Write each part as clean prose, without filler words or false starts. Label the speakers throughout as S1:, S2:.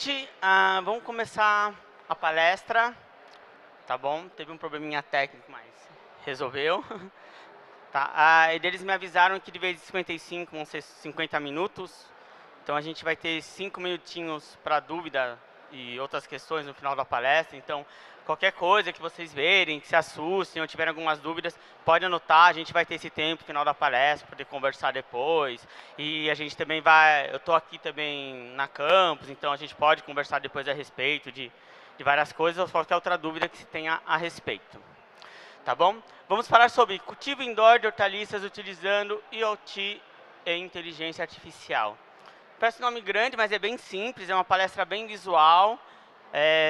S1: noite. Vamos começar a palestra, tá bom? Teve um probleminha técnico, mas resolveu. Tá? E eles me avisaram que de vez de 55 vão ser 50 minutos. Então a gente vai ter 5 minutinhos para dúvida e outras questões no final da palestra. Então, qualquer coisa que vocês verem, que se assustem ou tiverem algumas dúvidas, pode anotar. A gente vai ter esse tempo no final da palestra para poder conversar depois. E a gente também vai... Eu estou aqui também na campus, então a gente pode conversar depois a respeito de várias coisas ou qualquer outra dúvida que se tenha a respeito. Tá bom? Vamos falar sobre cultivo indoor de hortaliças utilizando IoT e inteligência artificial. Parece um nome grande, mas é bem simples, é uma palestra bem visual.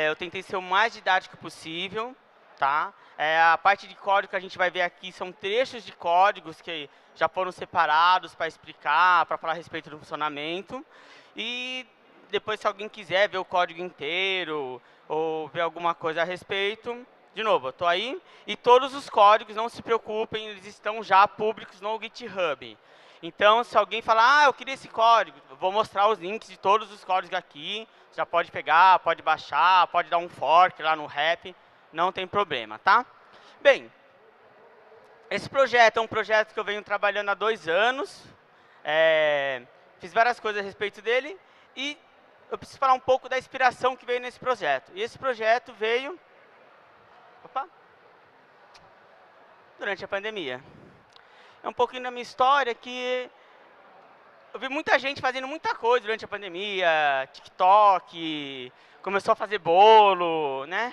S1: Eu tentei ser o mais didático possível. Tá? A parte de código que a gente vai ver aqui são trechos de códigos que já foram separados para explicar, para falar a respeito do funcionamento. E depois, se alguém quiser ver o código inteiro ou ver alguma coisa a respeito, de novo, eu estou aí. E todos os códigos, não se preocupem, eles estão já públicos no GitHub. Então, se alguém falar, eu queria esse código, eu vou mostrar os links de todos os códigos aqui. Já pode pegar, pode baixar, pode dar um fork lá no rep, não tem problema, tá? Bem, esse projeto é um projeto que eu venho trabalhando há 2 anos. Fiz várias coisas a respeito dele e eu preciso falar um pouco da inspiração que veio nesse projeto. E esse projeto veio durante a pandemia. É um pouquinho da minha história que eu vi muita gente fazendo muita coisa durante a pandemia, TikTok, começou a fazer bolo, né?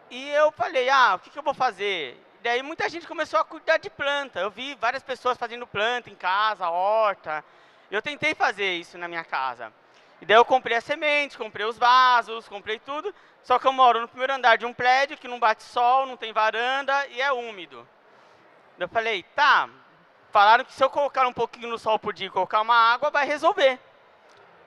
S1: E eu falei, o que eu vou fazer? E daí muita gente começou a cuidar de planta. Eu vi várias pessoas fazendo planta em casa, horta. Eu tentei fazer isso na minha casa. E daí eu comprei a semente, comprei os vasos, comprei tudo. Só que eu moro no primeiro andar de um prédio que não bate sol, não tem varanda e é úmido. Eu falei, tá, falaram que se eu colocar um pouquinho no sol por dia e colocar uma água, vai resolver.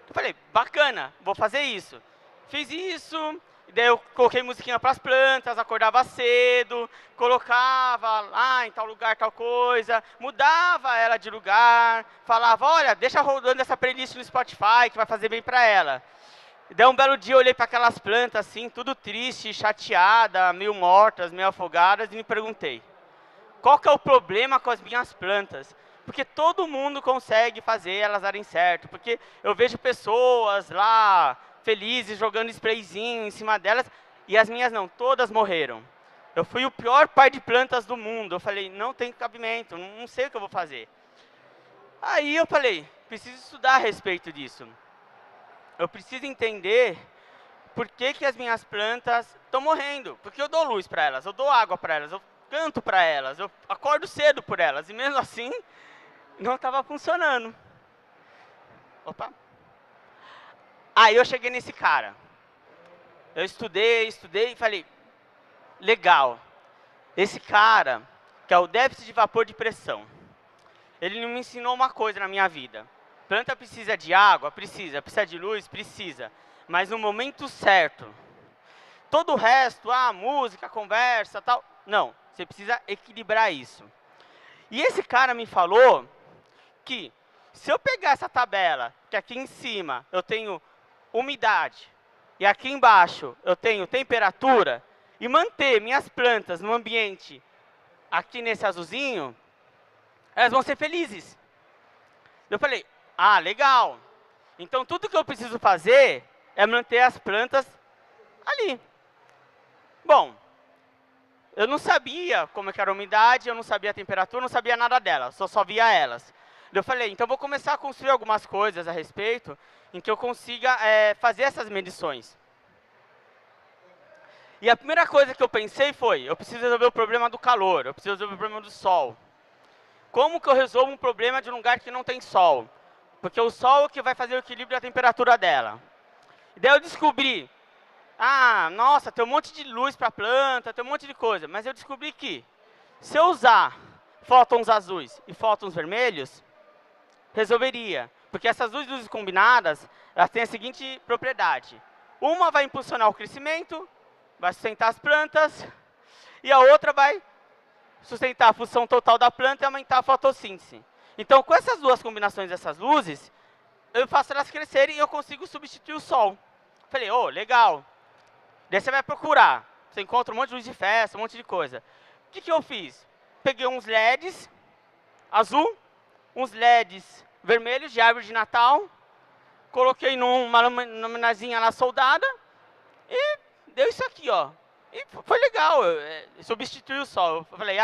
S1: Eu falei, bacana, vou fazer isso. Fiz isso, e daí eu coloquei musiquinha para as plantas, acordava cedo, colocava lá em tal lugar, tal coisa, mudava ela de lugar, falava, olha, deixa rodando essa playlist no Spotify, que vai fazer bem para ela. E daí um belo dia eu olhei para aquelas plantas assim, tudo triste, chateada, meio mortas, meio afogadas, e me perguntei, qual que é o problema com as minhas plantas? Porque todo mundo consegue fazer elas darem certo. Porque eu vejo pessoas lá, felizes, jogando sprayzinho em cima delas, e as minhas não, todas morreram. Eu fui o pior pai de plantas do mundo. Eu falei, não tem cabimento, não sei o que eu vou fazer. Aí eu falei, preciso estudar a respeito disso. Eu preciso entender por que as minhas plantas estão morrendo. Porque eu dou luz para elas, eu dou água para elas, eu canto para elas, eu acordo cedo por elas, e mesmo assim, não estava funcionando. Opa! Aí eu cheguei nesse cara. Eu estudei e falei, legal. Esse cara, que é o déficit de vapor de pressão, ele me ensinou uma coisa na minha vida. Planta precisa de água? Precisa. Precisa de luz? Precisa. Mas no momento certo. Todo o resto, música, conversa, tal, não. Você precisa equilibrar isso. E esse cara me falou que se eu pegar essa tabela, que aqui em cima eu tenho umidade, e aqui embaixo eu tenho temperatura, e manter minhas plantas no ambiente aqui nesse azulzinho, elas vão ser felizes. Eu falei, legal. Então tudo que eu preciso fazer é manter as plantas ali. Bom, eu não sabia como era a umidade, eu não sabia a temperatura, não sabia nada delas, só via elas. Eu falei, então vou começar a construir algumas coisas a respeito em que eu consiga fazer essas medições. E a primeira coisa que eu pensei foi, eu preciso resolver o problema do calor, eu preciso resolver o problema do sol. Como que eu resolvo um problema de um lugar que não tem sol? Porque o sol é o que vai fazer o equilíbrio da temperatura dela. E daí eu descobri, nossa, tem um monte de luz para a planta, tem um monte de coisa. Mas eu descobri que, se eu usar fótons azuis e fótons vermelhos, resolveria. Porque essas duas luzes combinadas, elas têm a seguinte propriedade. Uma vai impulsionar o crescimento, vai sustentar as plantas, e a outra vai sustentar a função total da planta e aumentar a fotossíntese. Então, com essas duas combinações dessas luzes, eu faço elas crescerem e eu consigo substituir o sol. Falei, ô, legal. Daí você vai procurar. Você encontra um monte de luz de festa, um monte de coisa. O que eu fiz? Peguei uns LEDs azul, uns LEDs vermelhos de árvore de Natal, coloquei numa laminazinha lá soldada e deu isso aqui, ó. E foi legal, substituiu o sol. Eu falei,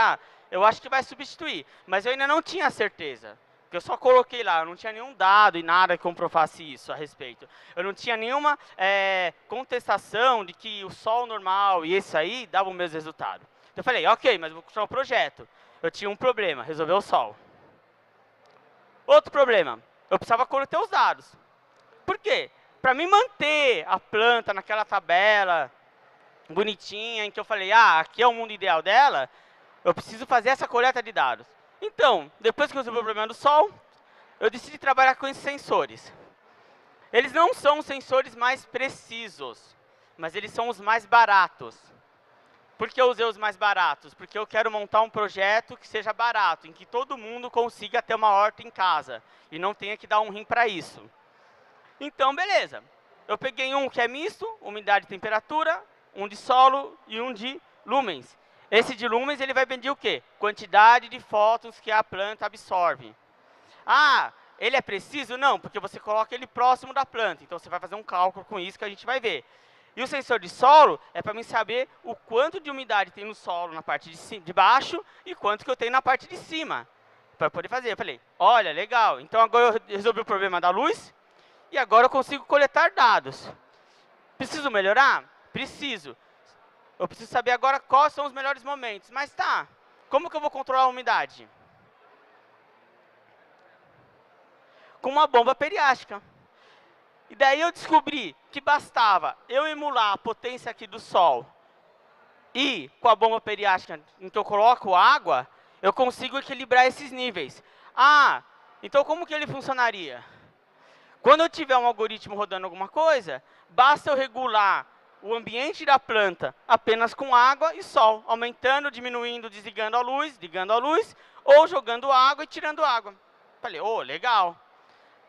S1: eu acho que vai substituir. Mas eu ainda não tinha certeza. Porque eu só coloquei lá, eu não tinha nenhum dado e nada que comprovasse isso a respeito. Eu não tinha nenhuma contestação de que o sol normal e esse aí davam o mesmo resultado. Então eu falei, ok, mas eu vou continuar o projeto. Eu tinha um problema, resolver o sol. Outro problema, eu precisava coletar os dados. Por quê? Para mim manter a planta naquela tabela bonitinha, em que eu falei, aqui é o mundo ideal dela, eu preciso fazer essa coleta de dados. Então, depois que eu resolvi o problema do sol, eu decidi trabalhar com esses sensores. Eles não são os sensores mais precisos, mas eles são os mais baratos. Por que eu usei os mais baratos? Porque eu quero montar um projeto que seja barato, em que todo mundo consiga ter uma horta em casa, e não tenha que dar um rim para isso. Então, beleza. Eu peguei um que é misto, umidade e temperatura, um de solo e um de lumens. Esse de lumens, ele vai medir o quê? Quantidade de fótons que a planta absorve. Ele é preciso? Não, porque você coloca ele próximo da planta. Então, você vai fazer um cálculo com isso que a gente vai ver. E o sensor de solo é para mim saber o quanto de umidade tem no solo na parte de baixo e quanto que eu tenho na parte de cima. Para poder fazer. Eu falei, olha, legal. Então, agora eu resolvi o problema da luz e agora eu consigo coletar dados. Preciso melhorar? Preciso. Eu preciso saber agora quais são os melhores momentos. Mas como que eu vou controlar a umidade? Com uma bomba periástica. E daí eu descobri que bastava eu emular a potência aqui do Sol e com a bomba periástica em que eu coloco água, eu consigo equilibrar esses níveis. Então como que ele funcionaria? Quando eu tiver um algoritmo rodando alguma coisa, basta eu regular o ambiente da planta apenas com água e sol, aumentando, diminuindo, desligando a luz, ligando a luz, ou jogando água e tirando água. Falei, legal.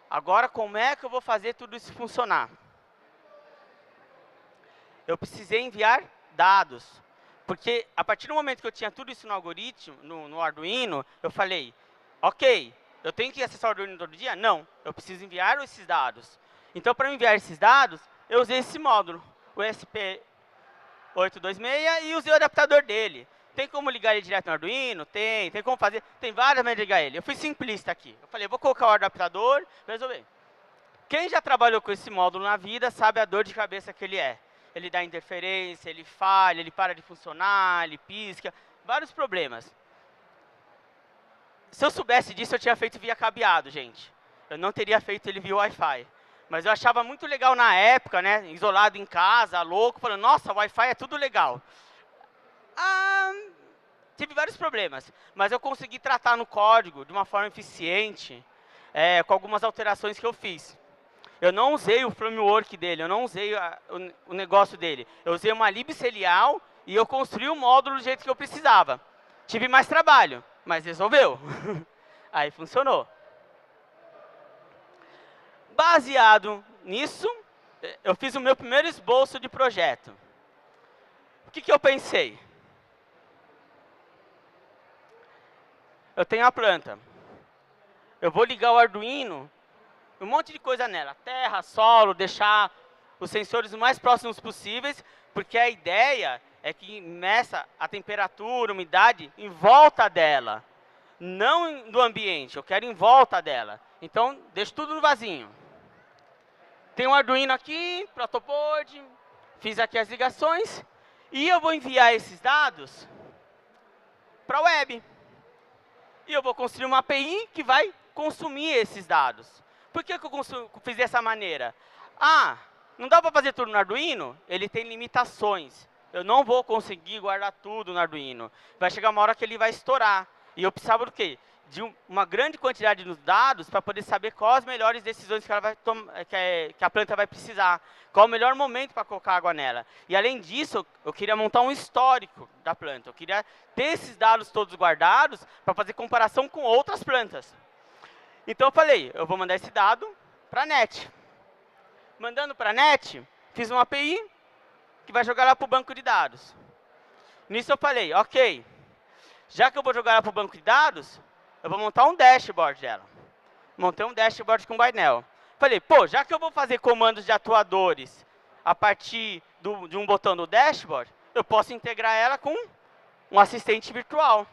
S1: Agora, como é que eu vou fazer tudo isso funcionar? Eu precisei enviar dados, porque a partir do momento que eu tinha tudo isso no algoritmo, no Arduino, eu falei, ok, eu tenho que acessar o Arduino todo dia? Não, eu preciso enviar esses dados. Então, para enviar esses dados, eu usei esse módulo, o ESP8266, e usei o adaptador dele. Tem como ligar ele direto no Arduino? Tem como fazer, tem várias maneiras de ligar ele. Eu fui simplista aqui. Eu falei, vou colocar o adaptador, vou resolver. Quem já trabalhou com esse módulo na vida sabe a dor de cabeça que ele é. Ele dá interferência, ele falha, ele para de funcionar, ele pisca, vários problemas. Se eu soubesse disso, eu tinha feito via cabeado, gente. Eu não teria feito ele via Wi-Fi. Mas eu achava muito legal na época, né? Isolado em casa, louco, falando, nossa, Wi-Fi é tudo legal. Tive vários problemas, mas eu consegui tratar no código de uma forma eficiente, com algumas alterações que eu fiz. Eu não usei o framework dele, eu não usei o negócio dele. Eu usei uma libcelial e eu construí o módulo do jeito que eu precisava. Tive mais trabalho, mas resolveu. Aí funcionou. Baseado nisso, eu fiz o meu primeiro esboço de projeto. O que eu pensei? Eu tenho a planta. Eu vou ligar o Arduino, um monte de coisa nela. Terra, solo, deixar os sensores o mais próximos possíveis, porque a ideia é que meça a temperatura, a umidade em volta dela. Não do ambiente, eu quero em volta dela. Então, deixo tudo no vasinho. Tem um Arduino aqui, protoboard, fiz aqui as ligações, e eu vou enviar esses dados para a web. E eu vou construir uma API que vai consumir esses dados. Por que eu fiz dessa maneira? Não dá para fazer tudo no Arduino? Ele tem limitações. Eu não vou conseguir guardar tudo no Arduino. Vai chegar uma hora que ele vai estourar. E eu precisava do quê? De uma grande quantidade de dados para poder saber quais as melhores decisões que, que a planta vai precisar. Qual o melhor momento para colocar água nela. E, além disso, eu queria montar um histórico da planta. Eu queria ter esses dados todos guardados para fazer comparação com outras plantas. Então, eu falei, eu vou mandar esse dado para a NET. Mandando para a NET, fiz uma API que vai jogar lá para o banco de dados. Nisso eu falei, ok, já que eu vou jogar ela para o banco de dados, eu vou montar um dashboard dela. Montei um dashboard com painel. Falei, pô, já que eu vou fazer comandos de atuadores a partir de um botão do dashboard, eu posso integrar ela com um assistente virtual.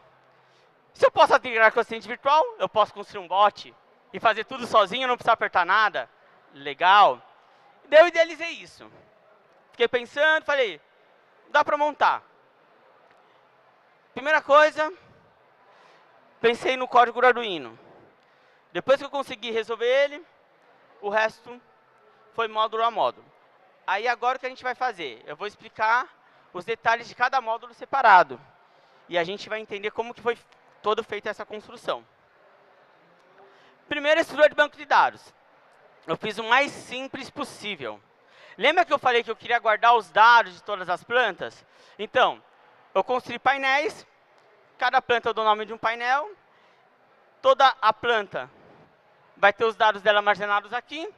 S1: Se eu posso integrar com assistente virtual, eu posso construir um bot e fazer tudo sozinho, não precisar apertar nada. Legal. Daí eu idealizei isso. Fiquei pensando, falei, dá para montar. Primeira coisa, pensei no código do Arduino. Depois que eu consegui resolver ele, o resto foi módulo a módulo. Aí agora o que a gente vai fazer? Eu vou explicar os detalhes de cada módulo separado. E a gente vai entender como que foi toda feita essa construção. Primeiro, estrutura de banco de dados. Eu fiz o mais simples possível. Lembra que eu falei que eu queria guardar os dados de todas as plantas? Então, eu construí painéis. Cada planta eu dou o nome de um painel. Toda a planta vai ter os dados dela armazenados aqui.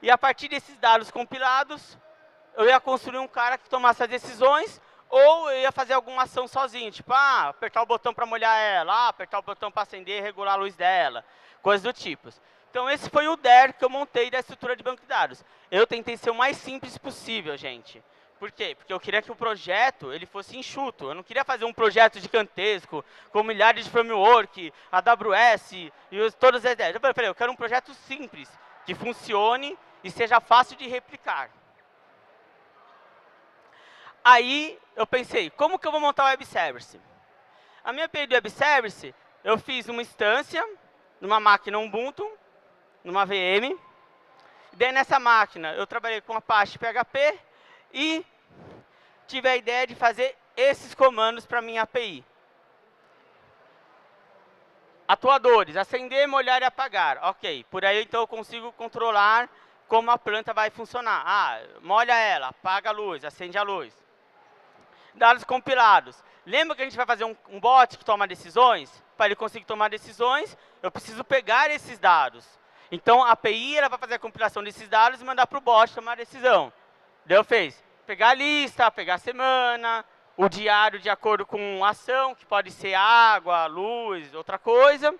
S1: E a partir desses dados compilados, eu ia construir um cara que tomasse as decisões, ou eu ia fazer alguma ação sozinho, tipo, apertar o botão para molhar ela, apertar o botão para acender e regular a luz dela, coisas do tipo. Então, esse foi o DER que eu montei da estrutura de banco de dados. Eu tentei ser o mais simples possível, gente. Por quê? Porque eu queria que o projeto ele fosse enxuto. Eu não queria fazer um projeto gigantesco, com milhares de framework, AWS e todas as ideias. Eu falei, eu quero um projeto simples, que funcione e seja fácil de replicar. Aí eu pensei, como que eu vou montar o web service? A minha API do web service, eu fiz uma instância numa máquina Ubuntu, numa VM. Daí nessa máquina eu trabalhei com Apache PHP e tive a ideia de fazer esses comandos para minha API. Atuadores, acender, molhar e apagar. Ok, por aí então eu consigo controlar como a planta vai funcionar. Molha ela, apaga a luz, acende a luz. Dados compilados. Lembra que a gente vai fazer um bot que toma decisões? Para ele conseguir tomar decisões, eu preciso pegar esses dados. Então, a API ela vai fazer a compilação desses dados e mandar para o bot tomar a decisão. Daí eu fiz pegar a lista, pegar a semana, o diário de acordo com a ação, que pode ser água, luz, outra coisa.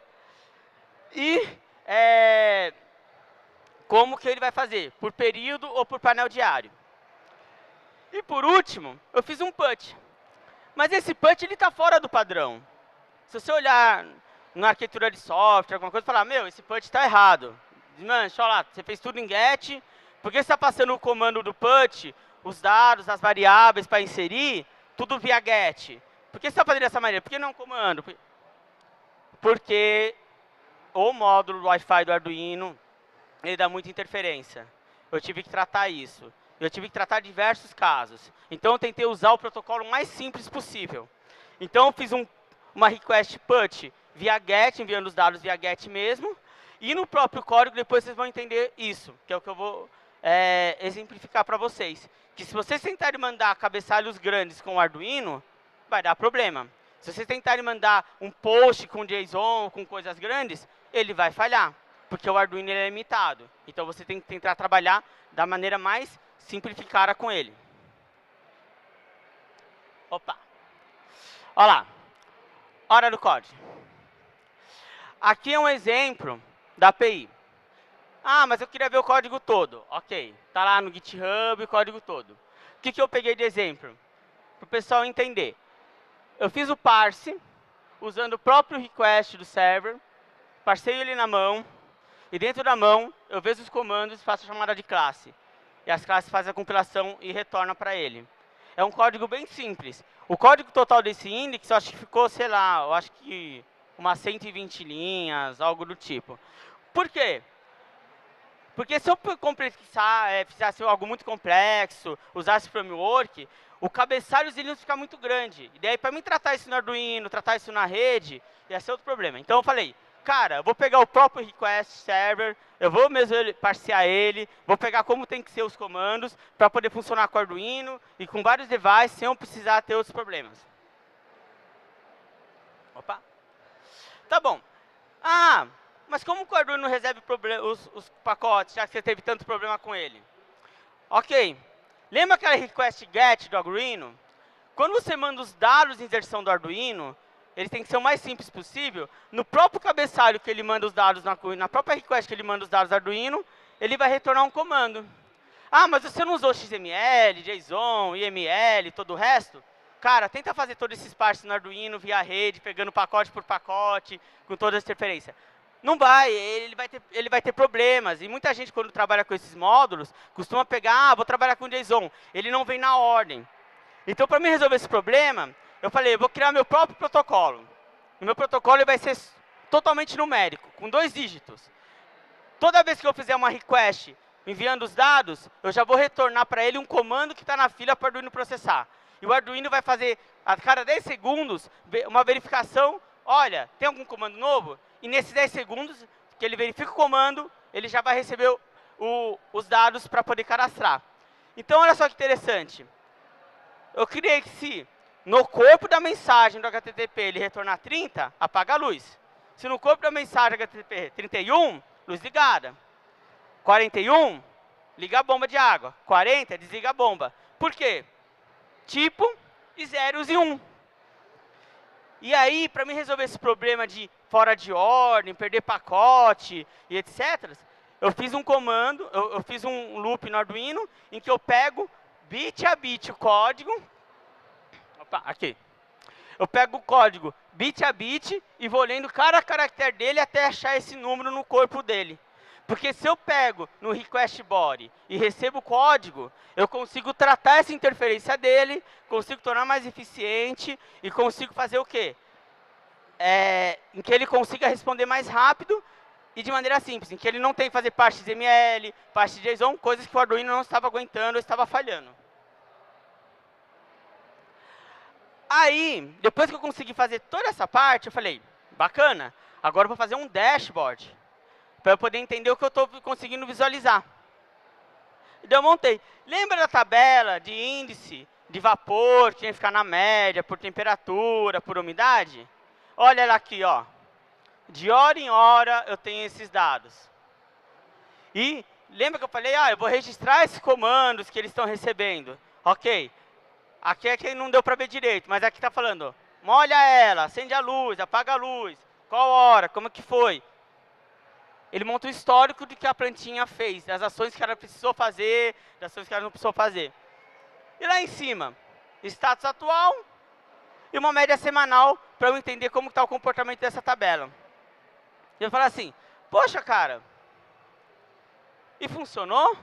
S1: E como que ele vai fazer? Por período ou por painel diário. E por último, eu fiz um put. Mas esse put está fora do padrão. Se você olhar na arquitetura de software, alguma coisa, falar, meu, esse put está errado. Mano, deixa eu lá, você fez tudo em get, por que você está passando o comando do put, os dados, as variáveis para inserir, tudo via get? Por que você está fazendo dessa maneira? Por que não comando? Porque o módulo Wi-Fi do Arduino, ele dá muita interferência. Eu tive que tratar isso. Eu tive que tratar diversos casos. Então, eu tentei usar o protocolo mais simples possível. Então, eu fiz uma request put via get, enviando os dados via get mesmo. E no próprio código, depois vocês vão entender isso, que é o que eu vou exemplificar para vocês. Que se vocês tentarem mandar cabeçalhos grandes com o Arduino, vai dar problema. Se vocês tentarem mandar um post com JSON, com coisas grandes, ele vai falhar, porque o Arduino ele é limitado. Então, você tem que tentar trabalhar da maneira mais simplificada com ele. Opa! Olha lá. Hora do código. Aqui é um exemplo da API. Mas eu queria ver o código todo. Ok, está lá no GitHub o código todo. O que eu peguei de exemplo? Para o pessoal entender. Eu fiz o parse, usando o próprio request do server, parsei ele na mão, e dentro da mão eu vejo os comandos e faço a chamada de classe. E as classes fazem a compilação e retornam para ele. É um código bem simples. O código total desse index, eu acho que ficou, sei lá, eu acho que umas 120 linhas, algo do tipo. Por quê? Porque se eu complexar, fizesse algo muito complexo, usasse framework, o cabeçalho ia ficar muito grande. E daí, para mim tratar isso no Arduino, tratar isso na rede, ia ser outro problema. Então, eu falei, cara, eu vou pegar o próprio request server, eu vou mesmo parsear ele, vou pegar como tem que ser os comandos, para poder funcionar com o Arduino e com vários devices, sem eu precisar ter outros problemas. Opa. Tá bom. Mas como que o Arduino resolve os pacotes, já que você teve tanto problema com ele? Ok, Lembra aquela request get do Arduino? Quando você manda os dados de inserção do Arduino, eles têm que ser o mais simples possível. No próprio cabeçalho que ele manda os dados, na própria request que ele manda os dados do Arduino, ele vai retornar um comando. Ah, mas você não usou XML, JSON, IML, todo o resto? Cara, tenta fazer todos esses parses no Arduino via rede, pegando pacote por pacote, com toda a interferência. Não vai, ele vai ter problemas. E muita gente, quando trabalha com esses módulos, costuma pegar, vou trabalhar com JSON. Ele não vem na ordem. Então, para mim resolver esse problema, eu falei, eu vou criar meu próprio protocolo. O meu protocolo vai ser totalmente numérico, com 2 dígitos. Toda vez que eu fizer uma request enviando os dados, eu já vou retornar para ele um comando que está na fila para o Arduino processar. E o Arduino vai fazer, a cada 10 segundos, uma verificação. Olha, tem algum comando novo? E nesses 10 segundos que ele verifica o comando, ele já vai receber os dados para poder cadastrar. Então, olha só que interessante. Eu criei que se no corpo da mensagem do HTTP ele retornar 30, apaga a luz. Se no corpo da mensagem do HTTP 31, luz ligada. 41, liga a bomba de água. 40, desliga a bomba. Por quê? Tipo e zeros e 1. E aí, para mim resolver esse problema de fora de ordem, perder pacote e etc., eu fiz um comando, eu fiz um loop no Arduino, em que eu pego bit a bit o código. Opa, aqui. Eu pego o código bit a bit e vou lendo cada caractere dele até achar esse número no corpo dele. Porque se eu pego no request body e recebo o código, eu consigo tratar essa interferência dele, consigo tornar mais eficiente e consigo fazer o quê? Em que ele consiga responder mais rápido e de maneira simples, em que ele não tem que fazer parte de XML, parte de JSON, coisas que o Arduino não estava aguentando ou estava falhando. Aí, depois que eu consegui fazer toda essa parte, eu falei, bacana, agora eu vou fazer um dashboard, para eu poder entender o que eu estou conseguindo visualizar. E daí eu montei. Lembra da tabela de índice de vapor, que tinha que ficar na média, por temperatura, por umidade? Olha ela aqui, ó. De hora em hora eu tenho esses dados. E lembra que eu falei, eu vou registrar esses comandos que eles estão recebendo. Ok. Aqui é que não deu para ver direito, mas aqui está falando, molha ela, acende a luz, apaga a luz, qual hora, como que foi. Ele monta um histórico do que a plantinha fez, das ações que ela precisou fazer, das ações que ela não precisou fazer. E lá em cima, status atual e uma média semanal para eu entender como está o comportamento dessa tabela. E eu falo assim, poxa, cara, e funcionou?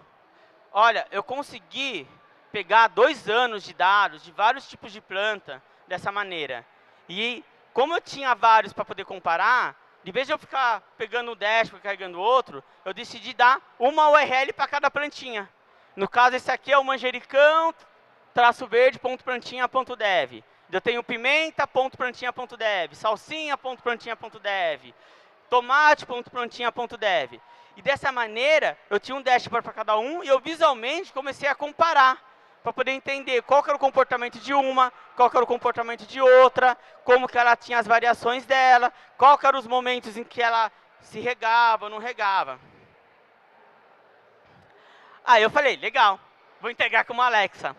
S1: Olha, eu consegui pegar 2 anos de dados de vários tipos de planta dessa maneira. E como eu tinha vários para poder comparar, de vez de eu ficar pegando um dashboard e carregando outro, eu decidi dar uma URL para cada plantinha. No caso, esse aqui é o manjericão, -verde.plantinha.dev. Eu tenho pimenta.plantinha.dev, salsinha.plantinha.dev, tomate.plantinha.dev. E dessa maneira, eu tinha um dashboard para cada um e eu visualmente comecei a comparar, para poder entender qual que era o comportamento de uma, qual que era o comportamento de outra, como que ela tinha as variações dela, qual que eram os momentos em que ela se regava ou não regava. Aí eu falei, legal, vou integrar com uma Alexa.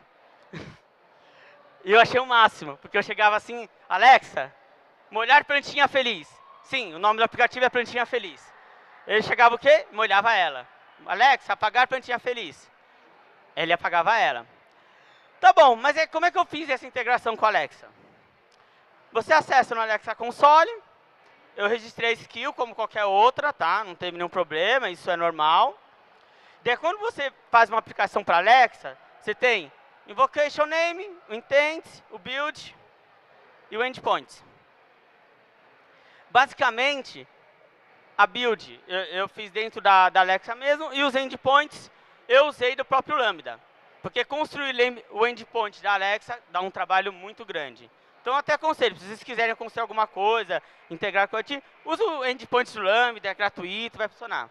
S1: E eu achei o máximo, porque eu chegava assim, Alexa, molhar plantinha feliz. Sim, o nome do aplicativo é Plantinha Feliz. Ele chegava o quê? Molhava ela. Alexa, apagar plantinha feliz. Ele apagava ela. Tá bom, mas como é que eu fiz essa integração com a Alexa? Você acessa no Alexa Console, eu registrei a skill como qualquer outra, tá? Não teve nenhum problema, isso é normal. Daí quando você faz uma aplicação para Alexa, você tem invocation name, o intent, o build e o endpoint. Basicamente, a build eu fiz dentro da Alexa mesmo e os endpoints eu usei do próprio Lambda. Porque construir o endpoint da Alexa dá um trabalho muito grande. Então, até aconselho, se vocês quiserem construir alguma coisa, integrar com a IoT, usa o endpoint do Lambda, é gratuito, vai funcionar.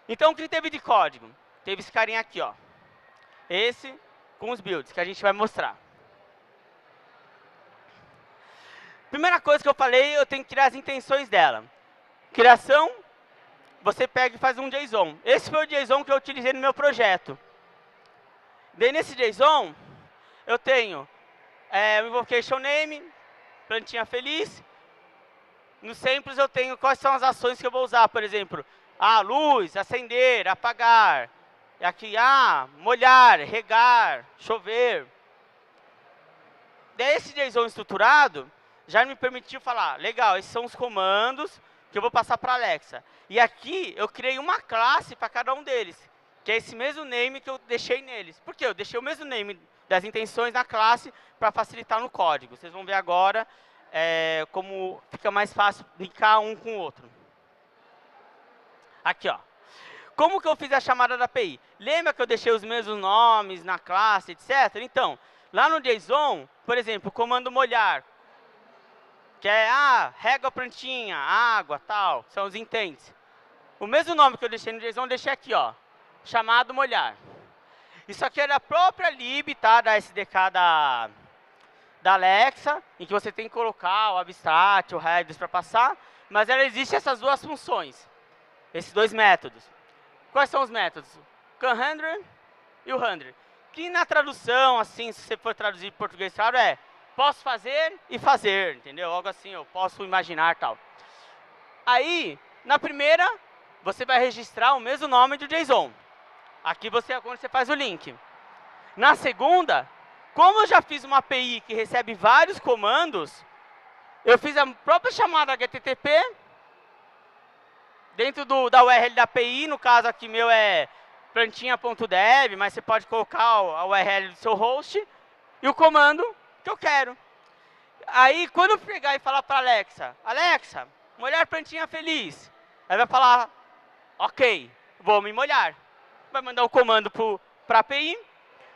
S1: Então, o que teve de código? Teve esse carinha aqui, ó. Esse com os builds, que a gente vai mostrar. Primeira coisa que eu falei, eu tenho que criar as intenções dela. Criação, você pega e faz um JSON. Esse foi o JSON que eu utilizei no meu projeto. Daí nesse JSON, eu tenho o invocation name, plantinha feliz. No samples eu tenho quais são as ações que eu vou usar, por exemplo, luz, acender, apagar. Aqui, molhar, regar, chover. Daí esse JSON estruturado já me permitiu falar, legal, esses são os comandos que eu vou passar para a Alexa. E aqui eu criei uma classe para cada um deles, que é esse mesmo name que eu deixei neles. Por quê? Eu deixei o mesmo name das intenções na classe para facilitar no código. Vocês vão ver agora como fica mais fácil linkar um com o outro. Aqui, ó. Como que eu fiz a chamada da API? Lembra que eu deixei os mesmos nomes na classe, etc? Então, lá no JSON, por exemplo, o comando molhar, que é, rega a plantinha, água, tal, são os intents. O mesmo nome que eu deixei no JSON, eu deixei aqui, ó, chamado molhar. Isso aqui é da própria lib, tá, da SDK da Alexa, em que você tem que colocar o abstract, o headers para passar, mas ela existe essas duas funções, esses dois métodos. Quais são os métodos? O can-handler e o handler. Que na tradução, assim, se você for traduzir em português, claro, posso fazer e fazer, entendeu? Algo assim, eu posso imaginar tal. Aí, na primeira, você vai registrar o mesmo nome do JSON. Aqui quando você faz o link. Na segunda, como eu já fiz uma API que recebe vários comandos, eu fiz a própria chamada HTTP, dentro da URL da API, no caso aqui meu é plantinha.dev, mas você pode colocar a URL do seu host e o comando que eu quero. Aí, quando eu pegar e falar para Alexa, Alexa, molhar plantinha feliz, ela vai falar, ok, vou me molhar. Vai mandar o comando para a API.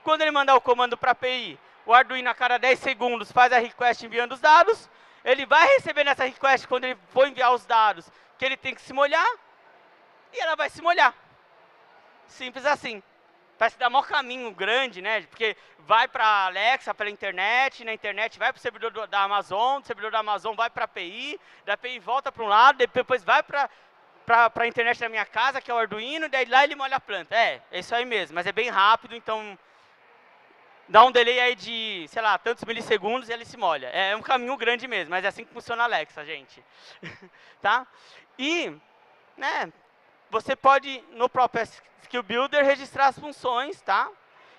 S1: Quando ele mandar o comando para a API, o Arduino a cada 10 segundos faz a request enviando os dados. Ele vai receber nessa request, quando ele for enviar os dados, que ele tem que se molhar, e ela vai se molhar. Simples assim. Parece dar maior caminho grande, né? Porque vai para a Alexa, pela internet, na internet vai para o servidor da Amazon, do servidor da Amazon vai para a API, da API volta para um lado, depois vai para a internet da minha casa, que é o Arduino, e daí lá ele molha a planta. É isso aí mesmo, mas é bem rápido, então dá um delay aí de, sei lá, tantos milissegundos e ele se molha. É um caminho grande mesmo, mas é assim que funciona a Alexa, gente. Tá? E, né, você pode, no próprio Skill Builder, registrar as funções, tá?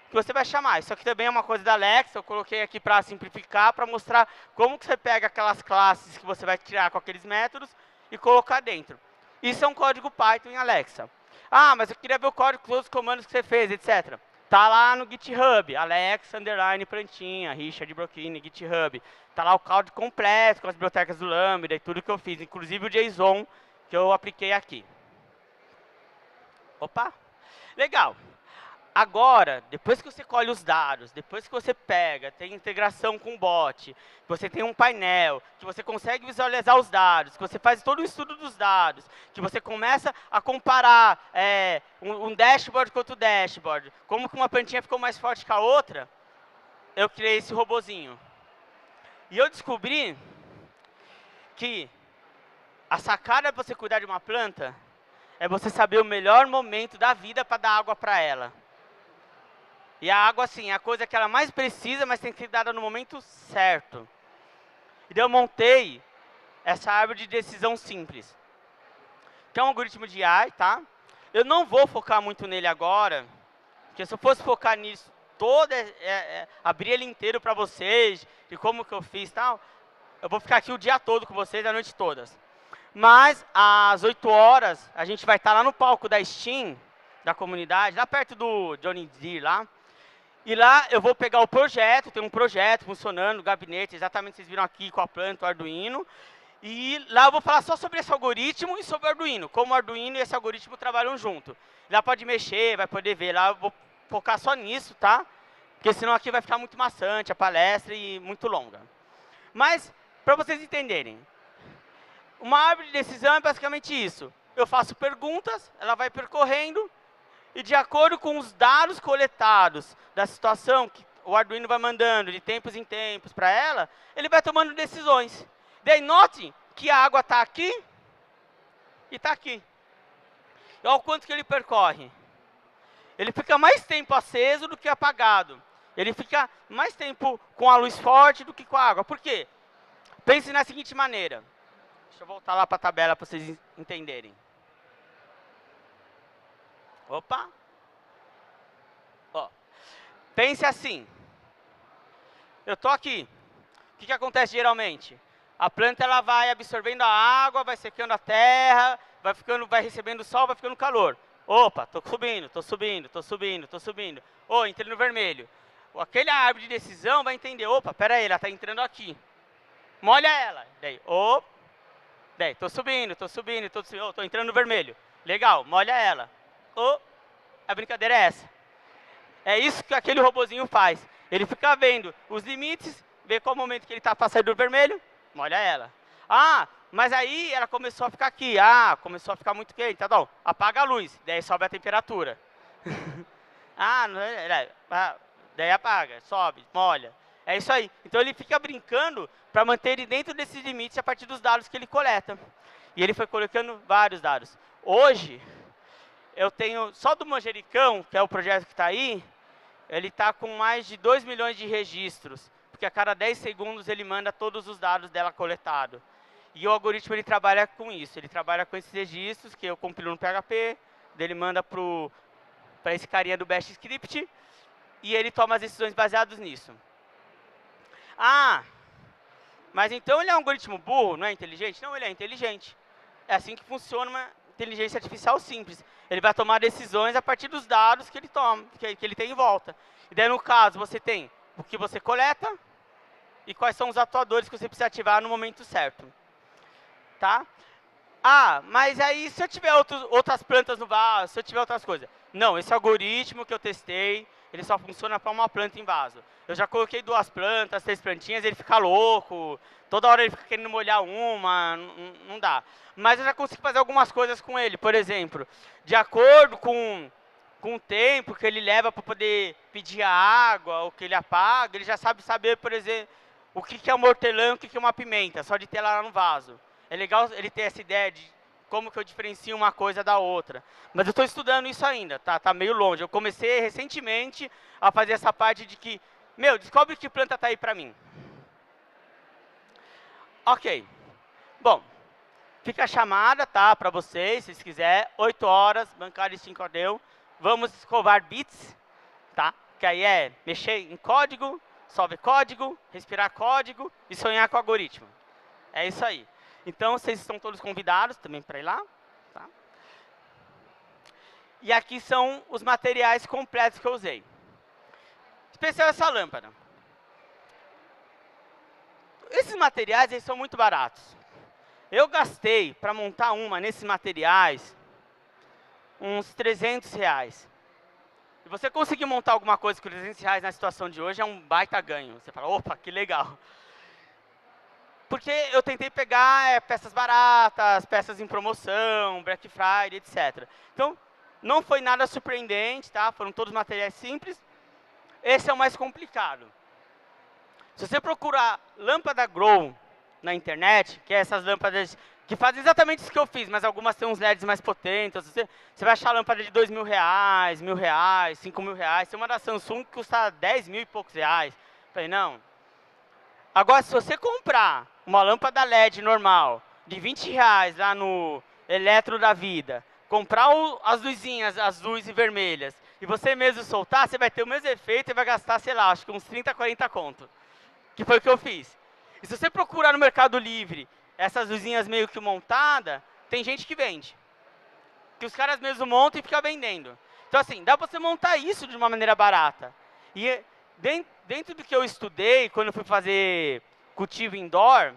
S1: Que você vai chamar. Isso aqui também é uma coisa da Alexa, eu coloquei aqui para simplificar, para mostrar como que você pega aquelas classes que você vai criar com aqueles métodos e colocar dentro. Isso é um código Python em Alexa. Mas eu queria ver o código com os comandos que você fez, etc. Tá lá no GitHub, Alexa, underline, plantinha, Richard Brocchini, GitHub. Tá lá o código completo, com as bibliotecas do Lambda e tudo que eu fiz, inclusive o JSON que eu apliquei aqui. Opa! Legal. Agora, depois que você colhe os dados, depois que você pega, tem integração com o bot, você tem um painel, que você consegue visualizar os dados, que você faz todo o estudo dos dados, que você começa a comparar um dashboard com outro dashboard, como que uma plantinha ficou mais forte que a outra, eu criei esse robozinho. E eu descobri que a sacada de você cuidar de uma planta é você saber o melhor momento da vida para dar água para ela. E a água, assim, é a coisa que ela mais precisa, mas tem que ser dada no momento certo. E daí eu montei essa árvore de decisão simples, que é um algoritmo de AI, tá? Eu não vou focar muito nele agora, porque se eu fosse focar nisso, abrir ele inteiro para vocês, e como que eu fiz e tal, eu vou ficar aqui o dia todo com vocês, a noite todas. Mas, às 8 horas, a gente vai estar lá no palco da Steam, da comunidade, lá perto do Johnny D, lá. E lá eu vou pegar o projeto, tem um projeto funcionando, o gabinete, exatamente vocês viram aqui com a planta, o Arduino. E lá eu vou falar só sobre esse algoritmo e sobre o Arduino, como o Arduino e esse algoritmo trabalham junto. Lá pode mexer, vai poder ver, lá eu vou focar só nisso, tá? Porque senão aqui vai ficar muito maçante a palestra e muito longa. Mas, para vocês entenderem, uma árvore de decisão é basicamente isso. Eu faço perguntas, ela vai percorrendo, e de acordo com os dados coletados da situação que o Arduino vai mandando de tempos em tempos para ela, ele vai tomando decisões. Daí note que a água está aqui e está aqui. E olha o quanto que ele percorre. ele fica mais tempo aceso do que apagado. Ele fica mais tempo com a luz forte do que com a água. Por quê? Pense na seguinte maneira. Deixa eu voltar lá para a tabela para vocês entenderem. Opa! Ó, pense assim. Eu estou aqui. O que acontece geralmente? A planta ela vai absorvendo a água, vai secando a terra, vai recebendo sol, vai ficando calor. Opa, estou subindo, estou subindo, estou subindo, estou subindo. Oh, entrei no vermelho. Aquele árvore de decisão vai entender, opa, peraí, ela está entrando aqui. Molha ela. Daí, daí, estou subindo, estou subindo, estou entrando no vermelho. Legal, molha ela. A brincadeira é essa. É isso que aquele robozinho faz. Ele fica vendo os limites, vê qual momento que ele está para sair do vermelho, molha ela. Ah, mas aí ela começou a ficar aqui. Ah, começou a ficar muito quente. Tá bom, apaga a luz, daí sobe a temperatura. Daí apaga, sobe, molha. É isso aí. Então ele fica brincando para manter ele dentro desses limites a partir dos dados que ele coleta. E ele foi colocando vários dados. Hoje, eu tenho, só do manjericão, que é o projeto que está aí, ele está com mais de 2 milhões de registros, porque a cada 10 segundos ele manda todos os dados dela coletados. E o algoritmo ele trabalha com isso, ele trabalha com esses registros, que eu compilo no PHP, ele manda para esse carinha do Bash Script, e ele toma as decisões baseadas nisso. Ah, mas então ele é um algoritmo burro, não é inteligente? Não, ele é inteligente. É assim que funciona uma inteligência artificial simples. Ele vai tomar decisões a partir dos dados que ele toma, que ele tem em volta. E daí, no caso, você tem o que você coleta e quais são os atuadores que você precisa ativar no momento certo. Tá? Ah, mas aí se eu tiver outras plantas no vaso, se eu tiver outras coisas. Não, esse algoritmo que eu testei, ele só funciona para uma planta em vaso. Eu já coloquei 2 plantas, 3 plantinhas, ele fica louco. Toda hora ele fica querendo molhar uma, não dá. Mas eu já consigo fazer algumas coisas com ele. Por exemplo, de acordo com o tempo que ele leva para poder pedir a água, ou que ele apaga, ele já sabe saber, por exemplo, o que é um hortelã, o que é uma pimenta, só de ter ela no vaso. É legal ele ter essa ideia de como que eu diferencio uma coisa da outra. Mas eu estou estudando isso ainda, tá meio longe. Eu comecei recentemente a fazer essa parte de que, descobre que planta está aí para mim. Ok. Bom, fica a chamada, tá, para vocês, se vocês quiserem. 8 horas, bancário Steam Cordel. Vamos escovar bits, tá? Que aí é mexer em código, solve código, respirar código e sonhar com o algoritmo. É isso aí. Então, vocês estão todos convidados também para ir lá. Tá? E aqui são os materiais completos que eu usei. Especial essa lâmpada. Esses materiais eles são muito baratos. Eu gastei, para montar uma nesses materiais, uns R$300. E você conseguir montar alguma coisa com R$300 na situação de hoje é um baita ganho. Você fala, opa, que legal. Porque eu tentei pegar peças baratas, peças em promoção, Black Friday, etc. Então, não foi nada surpreendente, tá? Foram todos materiais simples. Esse é o mais complicado. Se você procurar lâmpada Grow na internet, que é essas lâmpadas que fazem exatamente isso que eu fiz, mas algumas têm uns LEDs mais potentes, você vai achar lâmpada de R$2.000, R$1.000, R$5.000. Tem uma da Samsung que custa 10 mil e poucos reais. Falei, não. Agora, se você comprar uma lâmpada LED normal, de R$20 lá no Eletro da Vida, comprar as luzinhas azuis e vermelhas, e você mesmo soltar, você vai ter o mesmo efeito e vai gastar, sei lá, acho que uns 30, 40 conto. Que foi o que eu fiz. E se você procurar no Mercado Livre essas luzinhas meio que montadas, tem gente que vende. Que os caras mesmo montam e ficam vendendo. Então, assim, dá para você montar isso de uma maneira barata. E dentro do que eu estudei, quando eu fui fazer cultivo indoor,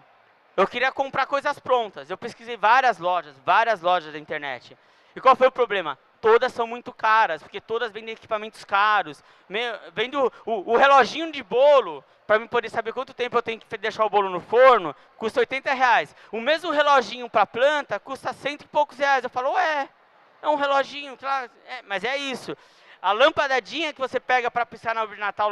S1: eu queria comprar coisas prontas. Eu pesquisei várias lojas da internet. E qual foi o problema? Todas são muito caras, porque todas vendem equipamentos caros. Vende o reloginho de bolo, para eu poder saber quanto tempo eu tenho que deixar o bolo no forno, custa R$80. O mesmo reloginho para planta custa 100 e poucos reais. Eu falo, é um reloginho, claro, mas é isso. A lampadinha que você pega para piscar na árvore de Natal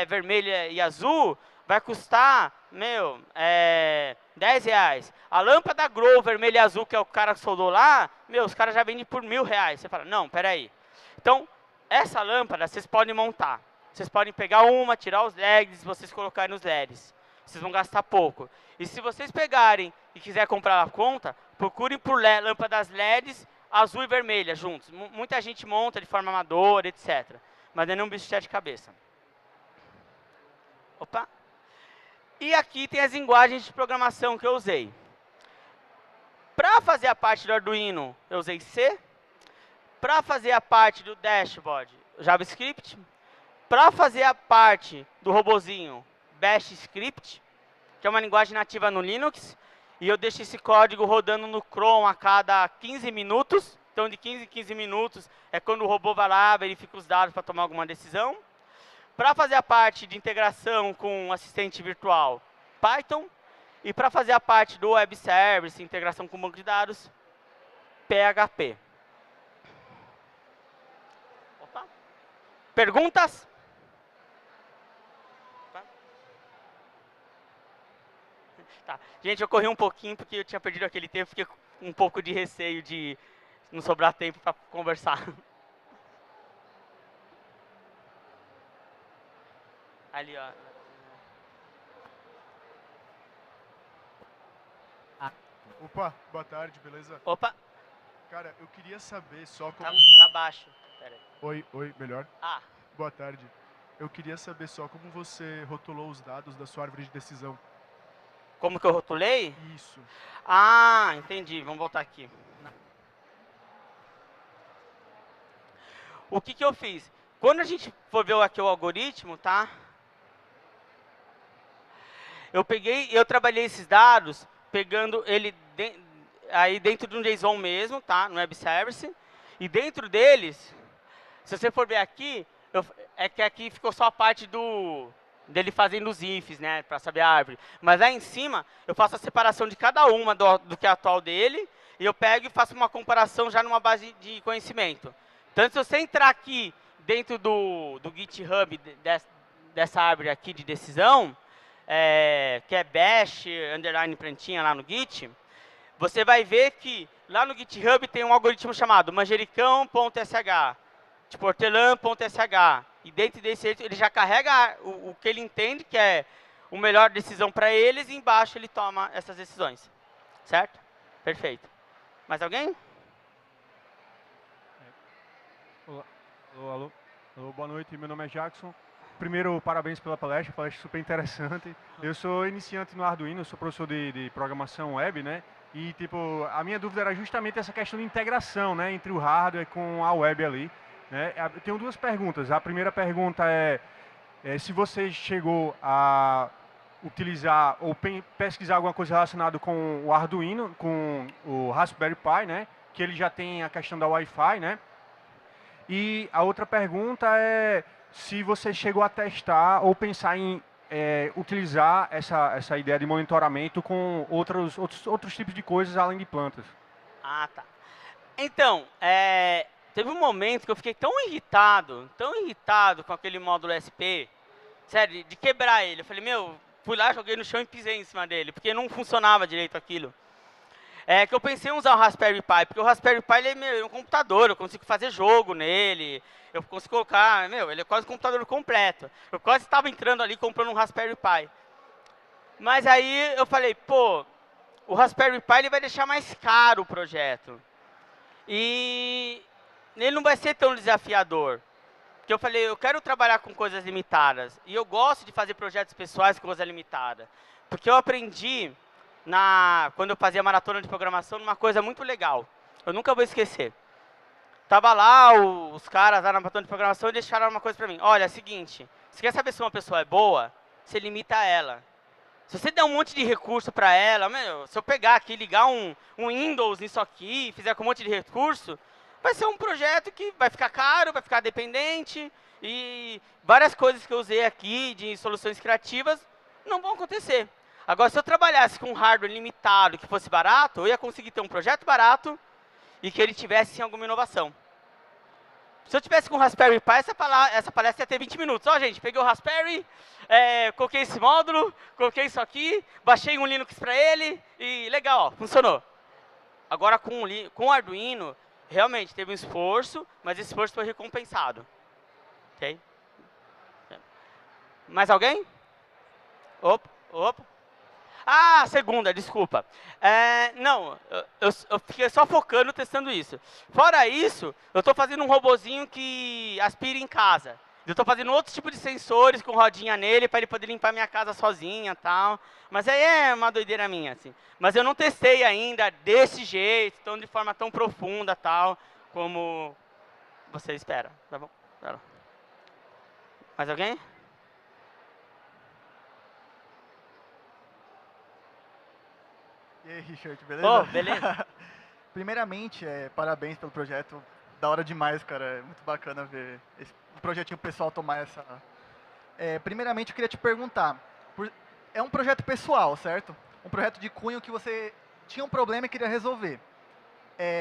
S1: vermelha e azul, vai custar, R$10. A lâmpada Grow vermelha e azul, que é o cara que soldou lá, os caras já vendem por R$1.000. Você fala, não, peraí. Então, essa lâmpada vocês podem montar. Vocês podem pegar uma, tirar os LEDs, vocês colocarem nos LEDs. Vocês vão gastar pouco. E se vocês pegarem e quiser comprar a conta, procurem por lâmpadas LEDs azul e vermelha juntos. Muita gente monta de forma amadora, etc. Mas não é um bicho de sete cabeças. Opa! E aqui tem as linguagens de programação que eu usei. Para fazer a parte do Arduino, eu usei C. Para fazer a parte do dashboard, JavaScript. Para fazer a parte do robozinho, Bash Script, que é uma linguagem nativa no Linux. E eu deixo esse código rodando no Chrome a cada 15 minutos. Então, de 15 em 15 minutos é quando o robô vai lá, verifica os dados para tomar alguma decisão. Para fazer a parte de integração com o assistente virtual, Python. E para fazer a parte do web service, integração com o banco de dados, PHP. Opa. Perguntas? Opa. Tá. Gente, eu corri um pouquinho porque eu tinha perdido aquele tempo, fiquei com um pouco de receio de não sobrar tempo para conversar. Ali, ó.
S2: Opa, boa tarde, beleza?
S1: Opa,
S2: Cara, eu queria saber só como...
S1: tá baixo. Pera aí.
S2: Oi, melhor.
S1: Ah,
S2: Boa tarde. Eu queria saber só como você rotulou os dados da sua árvore de decisão.
S1: como que eu rotulei?
S2: Isso.
S1: Ah, entendi. Vamos voltar aqui. O que eu fiz? Quando a gente for ver aqui o algoritmo, tá? Eu trabalhei esses dados pegando ele aí dentro de um JSON mesmo, tá? No web service. E dentro deles, se você for ver aqui, é que aqui ficou só a parte dele fazendo os ifs, né? Para saber a árvore. Mas lá em cima, eu faço a separação de cada uma do que é atual dele. E eu pego e faço uma comparação já numa base de conhecimento. Então, se você entrar aqui dentro do GitHub dessa árvore aqui de decisão, que é bash, underline plantinha lá no Git, você vai ver que lá no GitHub tem um algoritmo chamado manjericão.sh, tipo hortelã.sh. E dentro desse ele já carrega o que ele entende que é a melhor decisão para eles e embaixo ele toma essas decisões. Certo? Perfeito. Mais alguém?
S3: Alô, boa noite, meu nome é Jackson. Primeiro, parabéns pela palestra super interessante. Eu sou iniciante no Arduino, eu sou professor de programação web, né? E, tipo, a minha dúvida era justamente essa questão de integração, né? Entre o hardware com a web ali, né? Eu tenho duas perguntas. A primeira pergunta é se você chegou a utilizar ou pesquisar alguma coisa relacionada com o Arduino, com o Raspberry Pi, né? Que ele já tem a questão da Wi-Fi, né? E a outra pergunta é se você chegou a testar ou pensar em utilizar essa ideia de monitoramento com outros tipos de coisas além de plantas.
S1: Ah, tá. Então, teve um momento que eu fiquei tão irritado com aquele módulo SP, sério, de quebrar ele. Eu falei, fui lá, joguei no chão e pisei em cima dele, porque não funcionava direito aquilo. Que eu pensei em usar o Raspberry Pi, porque o Raspberry Pi ele é um computador, eu consigo fazer jogo nele, eu consigo colocar, ele é quase um computador completo. Eu quase estava entrando ali comprando um Raspberry Pi. Mas aí eu falei, pô, o Raspberry Pi ele vai deixar mais caro o projeto. E ele não vai ser tão desafiador. Porque eu falei, eu quero trabalhar com coisas limitadas. E eu gosto de fazer projetos pessoais com coisa limitada. Porque eu aprendi quando eu fazia maratona de programação, uma coisa muito legal. Eu nunca vou esquecer. Tava lá, os caras lá na maratona de programação e deixaram uma coisa para mim. Olha, é o seguinte, você quer saber se uma pessoa é boa? Você limita ela. Se você der um monte de recurso para ela, se eu pegar aqui, ligar um Windows nisso aqui, fizer com um monte de recurso, vai ser um projeto que vai ficar caro, vai ficar dependente, e várias coisas que eu usei aqui de soluções criativas não vão acontecer. Agora, se eu trabalhasse com um hardware limitado que fosse barato, eu ia conseguir ter um projeto barato e que ele tivesse sim, alguma inovação. Se eu tivesse com o Raspberry Pi, essa palestra ia ter 20 minutos. Ó, gente, peguei o Raspberry, coloquei esse módulo, coloquei isso aqui, baixei um Linux para ele e legal, ó, funcionou. Agora, com o Arduino, realmente teve um esforço, mas esse esforço foi recompensado. Ok? Mais alguém? Opa. Ah, segunda, desculpa. Não, eu fiquei só focando, testando isso. Fora isso, eu estou fazendo um robozinho que aspira em casa. Eu estou fazendo outro tipo de sensores com rodinha nele para ele poder limpar minha casa sozinha e tal. Mas aí é uma doideira minha, assim. Mas eu não testei ainda desse jeito, tão de forma tão profunda tal, como você espera. Tá bom? Tá bom. Mais alguém?
S4: E aí, Richard, beleza?
S1: Oh, beleza.
S4: Primeiramente, parabéns pelo projeto. Da hora demais, cara. É muito bacana ver um projetinho pessoal tomar essa... primeiramente, eu queria te perguntar. É um projeto pessoal, certo? Um projeto de cunho que você tinha um problema e queria resolver.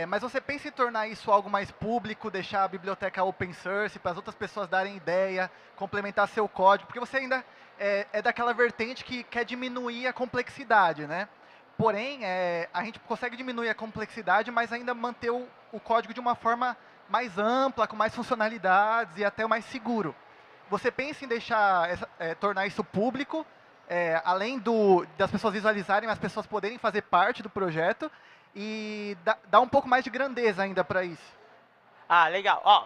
S4: Mas você pensa em tornar isso algo mais público, deixar a biblioteca open source para as outras pessoas darem ideia, complementar seu código, porque você ainda é daquela vertente que quer diminuir a complexidade, né? Porém, a gente consegue diminuir a complexidade, mas ainda manter o código de uma forma mais ampla, com mais funcionalidades e até mais seguro. Você pensa em tornar isso público, além das pessoas visualizarem, as pessoas poderem fazer parte do projeto e dar um pouco mais de grandeza ainda para isso?
S1: Ah, legal. Ó,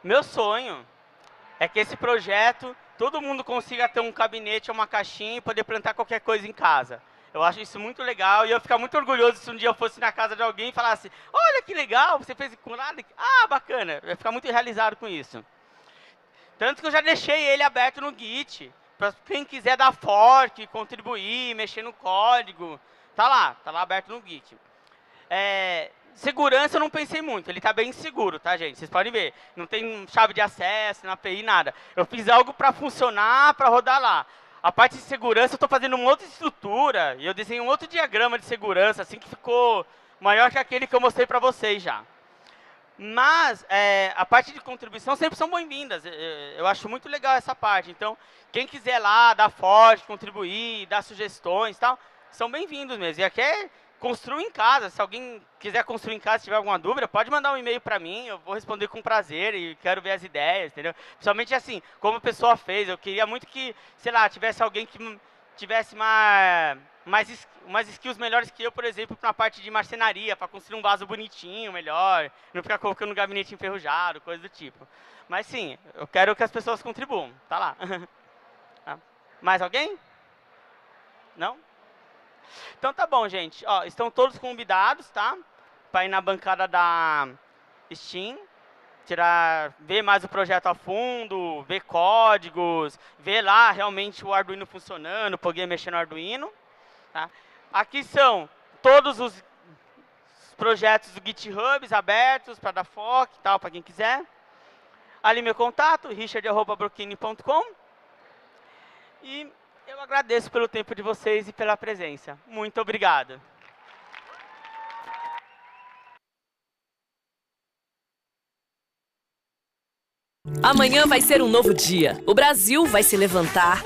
S1: meu sonho é que esse projeto, todo mundo consiga ter um gabinete ou uma caixinha e poder plantar qualquer coisa em casa. Eu acho isso muito legal e eu ia ficar muito orgulhoso se um dia eu fosse na casa de alguém e falasse: olha que legal, você fez com nada. Ah, bacana. Eu ia ficar muito realizado com isso. Tanto que eu já deixei ele aberto no Git, para quem quiser dar fork, contribuir, mexer no código. Tá lá aberto no Git. Segurança eu não pensei muito, ele está bem seguro, tá, gente? Vocês podem ver, não tem chave de acesso, na API, nada. Eu fiz algo para funcionar, para rodar lá. A parte de segurança eu estou fazendo uma outra estrutura, e eu desenhei um outro diagrama de segurança, assim, que ficou maior que aquele que eu mostrei para vocês já. Mas a parte de contribuição sempre são bem-vindas. Eu acho muito legal essa parte. Então, quem quiser lá dar forte, contribuir, dar sugestões e tal, são bem-vindos mesmo. E aqui construir em casa. Se alguém quiser construir em casa, se tiver alguma dúvida, pode mandar um e-mail para mim. Eu vou responder com prazer e quero ver as ideias, entendeu? Principalmente assim, como a pessoa fez. Eu queria muito que, sei lá, tivesse alguém que tivesse umas skills melhores que eu, por exemplo, na parte de marcenaria, para construir um vaso bonitinho, melhor, não ficar colocando um gabinete enferrujado, coisa do tipo. Mas sim, eu quero que as pessoas contribuam, tá lá. Mais alguém? Não? Então tá bom, gente. Ó, estão todos convidados, tá? Para ir na bancada da Steam, ver mais o projeto a fundo, ver códigos, ver lá realmente o Arduino funcionando, poder mexer no Arduino. Tá? Aqui são todos os projetos do GitHub abertos para dar fork e tal, para quem quiser. Ali meu contato, richard@brokini.com. E eu agradeço pelo tempo de vocês e pela presença. Muito obrigado.
S5: Amanhã vai ser um novo dia. O Brasil vai se levantar.